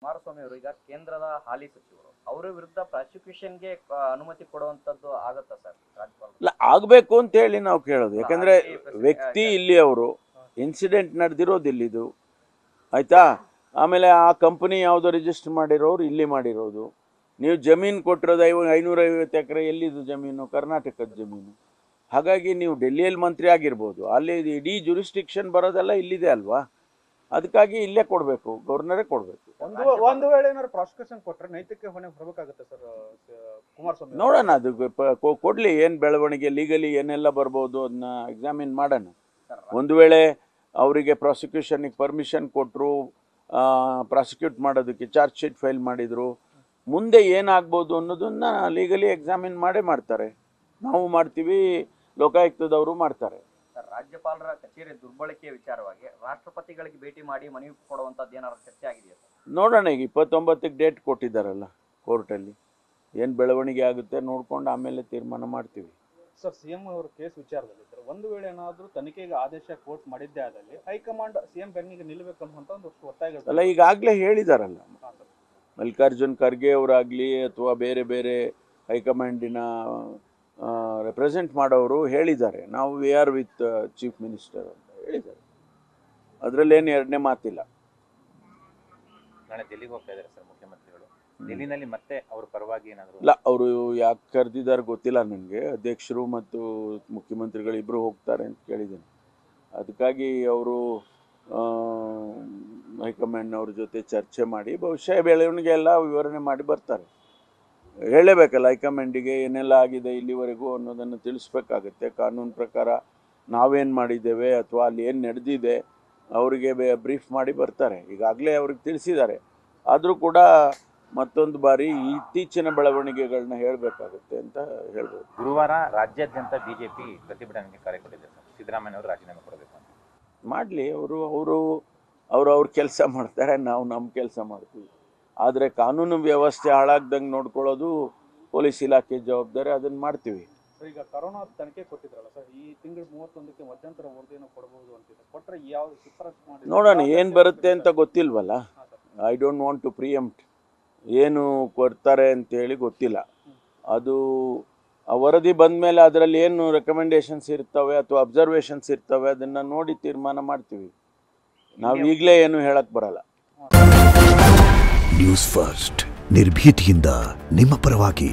ಕುಮಾರಸ್ವಾಮಿ ಅವರು ಈಗ ಕೇಂದ್ರದ ಹಾಲಿ ಸಚಿವರು, ಅವರ ವಿರುದ್ಧ ಪ್ರಾಸಿಕ್ಯೂಷನ್ಗೆ ಅನುಮತಿ ಕೊಡುವಂತದ್ದು ಆಗತ್ತಾ ಸರ್ ರಾಜ್ಯಪಾಲ? ಇಲ್ಲ, ಆಗಬೇಕು ಅಂತ ಹೇಳಿ ನಾವು ಕೇಳೋದು. ಯಾಕಂದ್ರೆ ವ್ಯಕ್ತಿ ಇಲ್ಲಿ ಅವರು ಇನ್ಸಿಡೆಂಟ್ ನಡೆದಿರೋದು ಇಲ್ಲಿದು, ಆಯ್ತಾ. ಆಮೇಲೆ ಆ ಕಂಪನಿ ಯಾವುದೋ ರಿಜಿಸ್ಟರ್ ಮಾಡಿರೋರು ಇಲ್ಲಿ ಮಾಡಿರೋದು. ನೀವು ಜಮೀನು ಕೊಟ್ಟಿರೋದು 550 ಎಕರೆ, ಎಲ್ಲಿದು ಜಮೀನು? ಕರ್ನಾಟಕದ ಜಮೀನು. ಹಾಗಾಗಿ ನೀವು ಡೆಲ್ಲಿಯಲ್ಲಿ ಮಂತ್ರಿ ಆಗಿರ್ಬೋದು, ಅಲ್ಲಿ ಇಡೀ ಜುರಿಸ್ಟಿಕ್ಷನ್ ಬರೋದೆಲ್ಲ ಇಲ್ಲಿದೆ ಅಲ್ವಾ. ಅದಕ್ಕಾಗಿ ಇಲ್ಲೇ ಕೊಡಬೇಕು, ಗವರ್ನರೇ ಕೊಡಬೇಕು. ಒಂದು ವೇಳೆ ಏನಾದ್ರು ಪ್ರಾಸಿಕ್ಯೂಷನ್ ಕೊಟ್ಟರೆ ನೈತಿಕ ಹೊಣೆ ಬರಬೇಕಾಗುತ್ತೆ ಸರ್ ಕುಮಾರಸ್ವಾಮಿ? ನೋಡೋಣ, ಅದು ಕೊಡಲಿ, ಏನು ಬೆಳವಣಿಗೆ ಲೀಗಲಿ ಏನೆಲ್ಲ ಬರ್ಬೋದು ಅದನ್ನ ಎಕ್ಸಾಮಿನ್ ಮಾಡೋಣ. ಒಂದು ವೇಳೆ ಅವರಿಗೆ ಪ್ರಾಸಿಕ್ಯೂಷನ್ಗೆ ಪರ್ಮಿಷನ್ ಕೊಟ್ಟರು, ಪ್ರಾಸಿಕ್ಯೂಟ್ ಮಾಡೋದಕ್ಕೆ ಚಾರ್ಜ್ ಶೀಟ್ ಫೈಲ್ ಮಾಡಿದರು, ಮುಂದೆ ಏನಾಗ್ಬೋದು ಅನ್ನೋದನ್ನ ಲೀಗಲಿ ಎಕ್ಸಾಮಿನ್ ಮಾಡೇ ಮಾಡ್ತಾರೆ. ನಾವು ಮಾಡ್ತೀವಿ, ಲೋಕಾಯುಕ್ತದವರು ಮಾಡ್ತಾರೆ. ರಾಜ್ಯಪಾಲರ ಕಚೇರಿ ದುರ್ಬಳಕೆ ವಿಚಾರವಾಗಿ ರಾಷ್ಟ್ರಪತಿಗಳಿಗೆ ಭೇಟಿ ಮಾಡಿ ಮನವಿ ಕೊಡುವಂತದ್ದು ಏನಾದ್ರು ಚರ್ಚೆ ಆಗಿದೆಯಾ? ನೋಡೋಣ, ಈಗ 29ಕ್ಕೆ ಡೇಟ್ ಕೊಟ್ಟಿದ್ದಾರಲ್ಲ ಕೋರ್ಟಲ್ಲಿ, ಏನು ಬೆಳವಣಿಗೆ ಆಗುತ್ತೆ ನೋಡ್ಕೊಂಡು ಆಮೇಲೆ ತೀರ್ಮಾನ ಮಾಡ್ತೀವಿ. ಸರ್, ಸಿಎಂ ಅವರ ಕೇಸ್ ವಿಚಾರದಲ್ಲಿ ಸರ್, ಒಂದು ವೇಳೆ ಏನಾದರೂ ತನಿಖೆಗೆ ಆದೇಶ ಕೋರ್ಟ್ ಮಾಡಿದ್ದೇ ಆದಲ್ಲಿ ಹೈಕಮಾಂಡ್ ಸಿಎಂ ಬೆನ್ನಿಗೆ ನಿಲ್ಲಬೇಕು ಅನ್ನುವಂಥ ಒಂದು ಒತ್ತಾಯ ಅಲ್ಲ, ಈಗಾಗಲೇ ಹೇಳಿದಾರಲ್ಲ, ಮಲ್ಲಿಕಾರ್ಜುನ್ ಖರ್ಗೆ ಅವರಾಗಲಿ ಅಥವಾ ಬೇರೆ ಬೇರೆ ಹೈಕಮಾಂಡಿನ ರೆಪ್ರೆಸೆಂಟ್ ಮಾಡೋರು ಹೇಳಿದ್ದಾರೆ, ನಾವು we are with chief minister ಅಂತ ಹೇಳಿದ್ದಾರೆ. ಅದರಲ್ಲೇನು ಎರಡನೇ ಮಾತಿಲ್ಲ. ನಾಳೆ ಡೆಲ್ಲಿಗೆ ಹೋಗ್ತಾ ಇದ್ದಾರೆ ಸರ್ ಮುಖ್ಯಮಂತ್ರಿಗಳು, ಡೆಲ್ಲಿನಲ್ಲಿ ಮತ್ತೆ ಅವ್ರ ಪರವಾಗಿ ಏನಾದರೂ? ಇಲ್ಲ, ಅವರು ಯಾಕೆ ಕರೆದಿದ್ದಾರೆ ಗೊತ್ತಿಲ್ಲ ನನಗೆ. ಅಧ್ಯಕ್ಷರು ಮತ್ತು ಮುಖ್ಯಮಂತ್ರಿಗಳು ಇಬ್ಬರು ಹೋಗ್ತಾರೆ ಅಂತ ಕೇಳಿದ್ದೇನೆ. ಅದಕ್ಕಾಗಿ ಅವರು ಹೈಕಮಾಂಡ್ನವ್ರ ಜೊತೆ ಚರ್ಚೆ ಮಾಡಿ ಬಹುಶಃ ಬೆಳವಣಿಗೆ ಎಲ್ಲ ವಿವರಣೆ ಮಾಡಿ ಬರ್ತಾರೆ. ಹೇಳಬೇಕಲ್ಲ ಹೈಕಮಾಂಡಿಗೆ ಏನೆಲ್ಲ ಆಗಿದೆ ಇಲ್ಲಿವರೆಗೂ ಅನ್ನೋದನ್ನು ತಿಳಿಸ್ಬೇಕಾಗತ್ತೆ. ಕಾನೂನು ಪ್ರಕಾರ ನಾವೇನು ಮಾಡಿದ್ದೇವೆ ಅಥವಾ ಅಲ್ಲಿ ಏನು ನಡೆದಿದೆ ಅವರಿಗೆ ಬ್ರೀಫ್ ಮಾಡಿ ಬರ್ತಾರೆ. ಈಗಾಗಲೇ ಅವ್ರಿಗೆ ತಿಳಿಸಿದ್ದಾರೆ. ಆದರೂ ಕೂಡ ಮತ್ತೊಂದು ಬಾರಿ ಇತ್ತೀಚಿನ ಬೆಳವಣಿಗೆಗಳನ್ನ ಹೇಳಬೇಕಾಗುತ್ತೆ ಅಂತ ಹೇಳ್ಬೋದು. ಗುರುವಾರ ರಾಜ್ಯಾದ್ಯಂತ ಬಿಜೆಪಿ ಪ್ರತಿಭಟನೆಗೆ ಕರೆ ಕೊಟ್ಟಿದೆ ಸರ್, ಸಿದ್ದರಾಮಯ್ಯ ಅವರು ರಾಜೀನಾಮೆ ಕೊಡಬೇಕು ಅಂತ. ಮಾಡಲಿ, ಅವ್ರ ಕೆಲಸ ಮಾಡ್ತಾರೆ, ನಾವು ನಮ್ಮ ಕೆಲಸ ಮಾಡ್ತೀವಿ. ಆದರೆ ಕಾನೂನು ವ್ಯವಸ್ಥೆ ಹಾಳಾಗ್ದಂಗೆ ನೋಡ್ಕೊಳ್ಳೋದು ಪೊಲೀಸ್ ಇಲಾಖೆ ಜವಾಬ್ದಾರಿ, ಅದನ್ನು ಮಾಡ್ತೀವಿ. ಈಗ ಕರೋನಾ ತನಿಖೆ ಕೊಟ್ಟಿದ್ರಲ್ಲ ಸರ್, ಈ ತಿಂಗಳು 31ಕ್ಕೆ ಮಧ್ಯಂತರ ವರದಿಯನ್ನು ಕೊಡಬಹುದು ಅಂತಿದೆ. ಕೊಟ್ಟರೆ ಯಾವ ಶಿಫಾರಸು ಮಾಡಿ ನೋಡೋಣ, ಏನು ಬರುತ್ತೆ ಅಂತ ಗೊತ್ತಿಲ್ವಲ್ಲ. I don't want to preempt. ಏನು ಕೊಡ್ತಾರೆ ಅಂತೇಳಿ ಗೊತ್ತಿಲ್ಲ. ಅದು ಆ ವರದಿ ಬಂದ ಮೇಲೆ ಅದರಲ್ಲಿ ಏನು ರೆಕಮೆಂಡೇಶನ್ಸ್ ಇರ್ತವೆ ಅಥವಾ ಅಬ್ಸರ್ವೇಷನ್ಸ್ ಇರ್ತವೆ ಅದನ್ನು ನೋಡಿ ತೀರ್ಮಾನ ಮಾಡ್ತೀವಿ. ನಾವು ಈಗಲೇ ಏನು ಹೇಳಕ್ಕೆ ಬರಲ್ಲ. ನ್ಯೂಸ್ ಫಸ್ಟ್, ನಿರ್ಭೀತಿಯಿಂದ ನಿಮ್ಮ ಪರವಾಗಿ.